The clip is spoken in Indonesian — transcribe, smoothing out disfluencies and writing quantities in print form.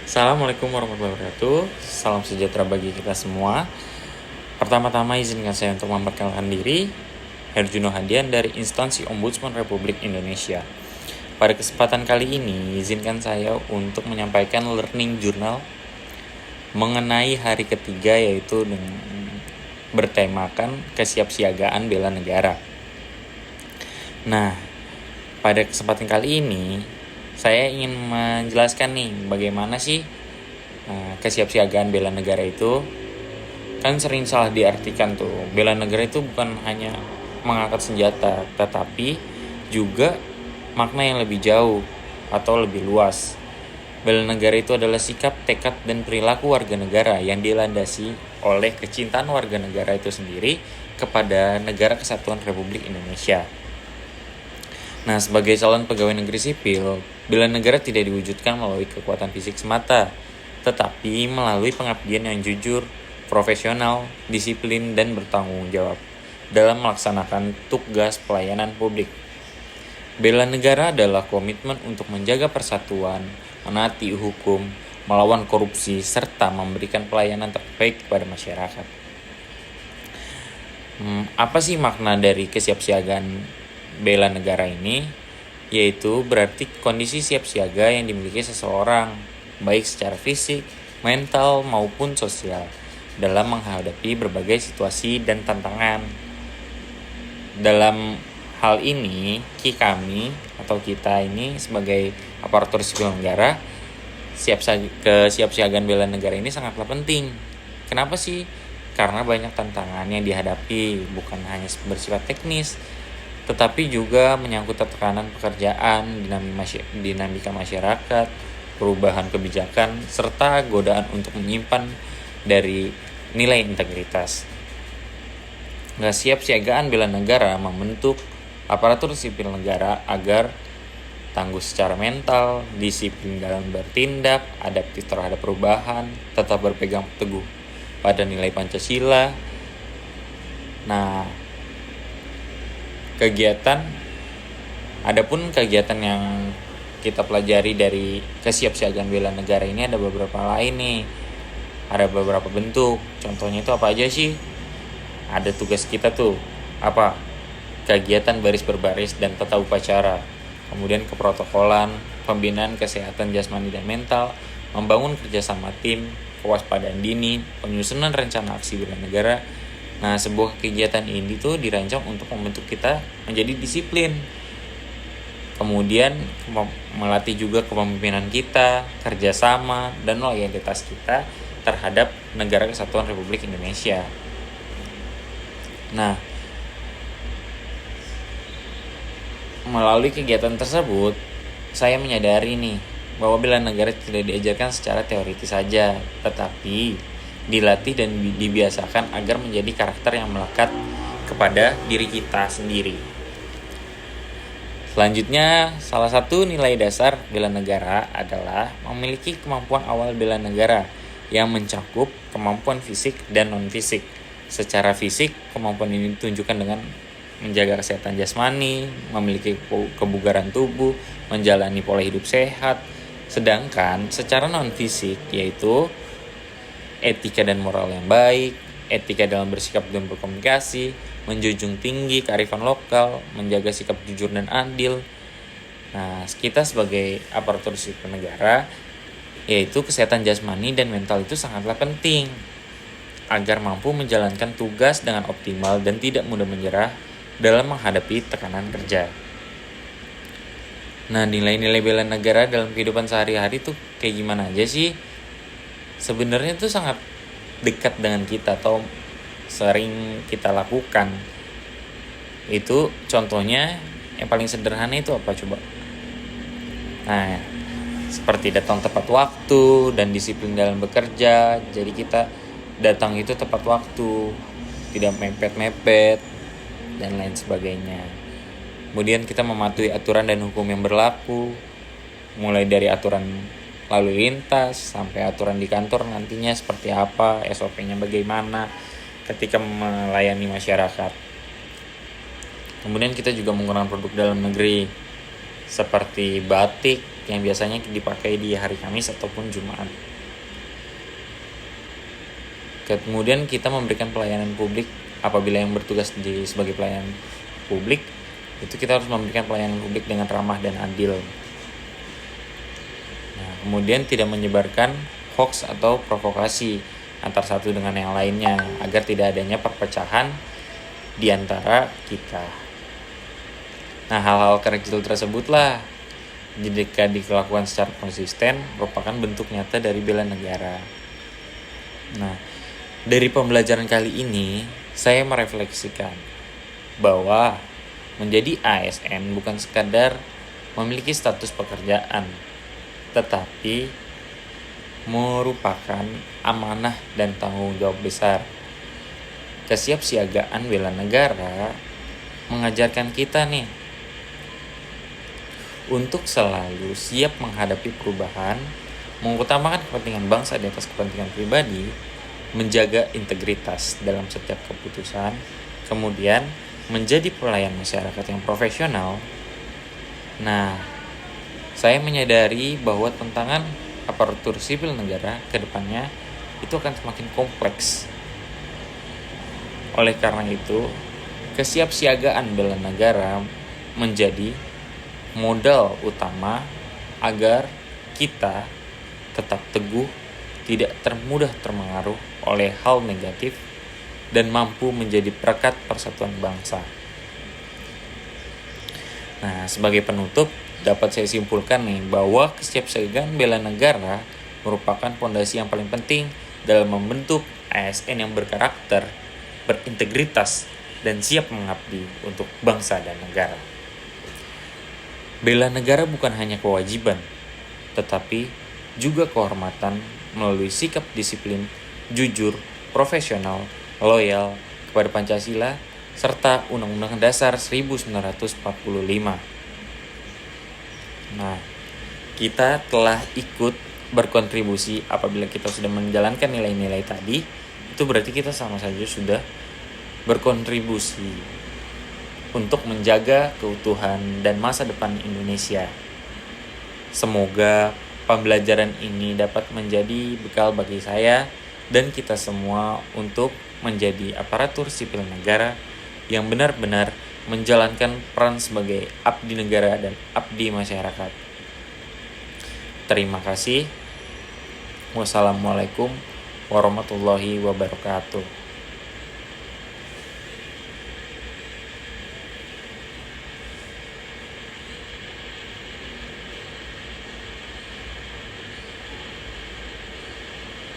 Assalamualaikum warahmatullahi wabarakatuh. Salam sejahtera bagi kita semua. Pertama-tama izinkan saya untuk memperkenalkan diri, Herjuno Hadian dari Instansi Ombudsman Republik Indonesia. Pada kesempatan kali ini, izinkan saya untuk menyampaikan learning journal mengenai hari ketiga, yaitu dengan bertemakan kesiapsiagaan bela negara. Nah, pada kesempatan kali ini saya ingin menjelaskan nih bagaimana sih kesiapsiagaan bela negara itu. Kan sering salah diartikan tuh, bela negara itu bukan hanya mengangkat senjata, tetapi juga makna yang lebih jauh atau lebih luas. Bela negara itu adalah sikap, tekad, dan perilaku warga negara yang dilandasi oleh kecintaan warga negara itu sendiri kepada Negara Kesatuan Republik Indonesia. Nah, sebagai calon pegawai negeri sipil, bela negara tidak diwujudkan melalui kekuatan fisik semata, tetapi melalui pengabdian yang jujur, profesional, disiplin, dan bertanggung jawab dalam melaksanakan tugas pelayanan publik. Bela negara adalah komitmen untuk menjaga persatuan, menaati hukum, melawan korupsi, serta memberikan pelayanan terbaik kepada masyarakat. Apa sih makna dari kesiapsiagaan bela negara ini? Yaitu berarti kondisi siap siaga yang dimiliki seseorang, baik secara fisik, mental, maupun sosial, dalam menghadapi berbagai situasi dan tantangan. Dalam hal ini, kita ini sebagai aparatur sipil negara, kesiapsiagaan bela negara ini sangatlah penting. Kenapa sih? Karena banyak tantangan yang dihadapi, bukan hanya bersifat teknis, tetapi juga menyangkut tekanan pekerjaan, dinamika masyarakat, perubahan kebijakan, serta godaan untuk menyimpan dari nilai integritas. Kesiapsiagaan bela negara membentuk aparatur sipil negara agar tangguh secara mental, disiplin dalam bertindak, adaptif terhadap perubahan, tetap berpegang teguh pada nilai Pancasila. Nah, adapun kegiatan yang kita pelajari dari kesiapsiagaan bela negara ini ada beberapa lain nih. Ada beberapa bentuk. Contohnya itu apa aja sih? Ada tugas kita tuh, apa? Kegiatan baris berbaris dan tata upacara. Kemudian keprotokolan, pembinaan kesehatan jasmani dan mental, membangun kerjasama tim, kewaspadaan dini, penyusunan rencana aksi bela negara. Nah, sebuah kegiatan ini tuh dirancang untuk membentuk kita menjadi disiplin. Kemudian melatih juga kepemimpinan kita, kerjasama, dan loyalitas kita terhadap Negara Kesatuan Republik Indonesia. Nah, melalui kegiatan tersebut, saya menyadari nih bahwa bela negara tidak diajarkan secara teoritis saja, tetapi dilatih dan dibiasakan agar menjadi karakter yang melekat kepada diri kita sendiri. Selanjutnya, salah satu nilai dasar bela negara adalah memiliki kemampuan awal bela negara yang mencakup kemampuan fisik dan non-fisik. Secara fisik, kemampuan ini ditunjukkan dengan menjaga kesehatan jasmani, memiliki kebugaran tubuh, menjalani pola hidup sehat. Sedangkan secara non-fisik, yaitu etika dan moral yang baik, etika dalam bersikap dan berkomunikasi, menjunjung tinggi kearifan lokal, menjaga sikap jujur dan adil. Nah, kita sebagai aparatur sipil negara, yaitu kesehatan jasmani dan mental itu sangatlah penting agar mampu menjalankan tugas dengan optimal dan tidak mudah menyerah dalam menghadapi tekanan kerja. Nah, nilai-nilai bela negara dalam kehidupan sehari-hari tuh kayak gimana aja sih? Sebenarnya itu sangat dekat dengan kita atau sering kita lakukan. Itu contohnya yang paling sederhana itu apa coba? Nah, seperti datang tepat waktu dan disiplin dalam bekerja. Jadi kita datang itu tepat waktu, tidak mepet-mepet dan lain sebagainya. Kemudian kita mematuhi aturan dan hukum yang berlaku, mulai dari aturan lalu lintas sampai aturan di kantor nantinya seperti apa, SOP-nya bagaimana ketika melayani masyarakat. Kemudian kita juga menggunakan produk dalam negeri seperti batik, yang biasanya dipakai di hari Kamis ataupun Jumat. Kemudian kita memberikan pelayanan publik. Apabila yang bertugas sebagai pelayanan publik, itu kita harus memberikan pelayanan publik dengan ramah dan adil. Nah, kemudian tidak menyebarkan hoax atau provokasi antar satu dengan yang lainnya agar tidak adanya perpecahan di antara kita. Nah, hal-hal kecil tersebutlah jika dilakukan secara konsisten merupakan bentuk nyata dari bela negara. Nah, dari pembelajaran kali ini saya merefleksikan bahwa menjadi ASN bukan sekadar memiliki status pekerjaan, tetapi merupakan amanah dan tanggung jawab besar. Kesiapsiagaan bela negara mengajarkan kita nih untuk selalu siap menghadapi perubahan, mengutamakan kepentingan bangsa di atas kepentingan pribadi, menjaga integritas dalam setiap keputusan, kemudian menjadi pelayan masyarakat yang profesional. Nah, saya menyadari bahwa tantangan aparatur sipil negara ke depannya itu akan semakin kompleks. Oleh karena itu, kesiapsiagaan bela negara menjadi modal utama agar kita tetap teguh, tidak mudah terpengaruh oleh hal negatif, dan mampu menjadi perekat persatuan bangsa. Nah, sebagai penutup, dapat saya simpulkan nih bahwa kesiapsiagaan bela negara merupakan fondasi yang paling penting dalam membentuk ASN yang berkarakter, berintegritas, dan siap mengabdi untuk bangsa dan negara. Bela negara bukan hanya kewajiban, tetapi juga kehormatan melalui sikap disiplin, jujur, profesional, loyal kepada Pancasila, serta Undang-Undang Dasar 1945. Nah, kita telah ikut berkontribusi apabila kita sudah menjalankan nilai-nilai tadi, itu berarti kita sama saja sudah berkontribusi untuk menjaga keutuhan dan masa depan Indonesia. Semoga pembelajaran ini dapat menjadi bekal bagi saya dan kita semua untuk menjadi aparatur sipil negara yang benar-benar menjalankan peran sebagai abdi negara dan abdi masyarakat. Terima kasih. Wassalamualaikum warahmatullahi wabarakatuh.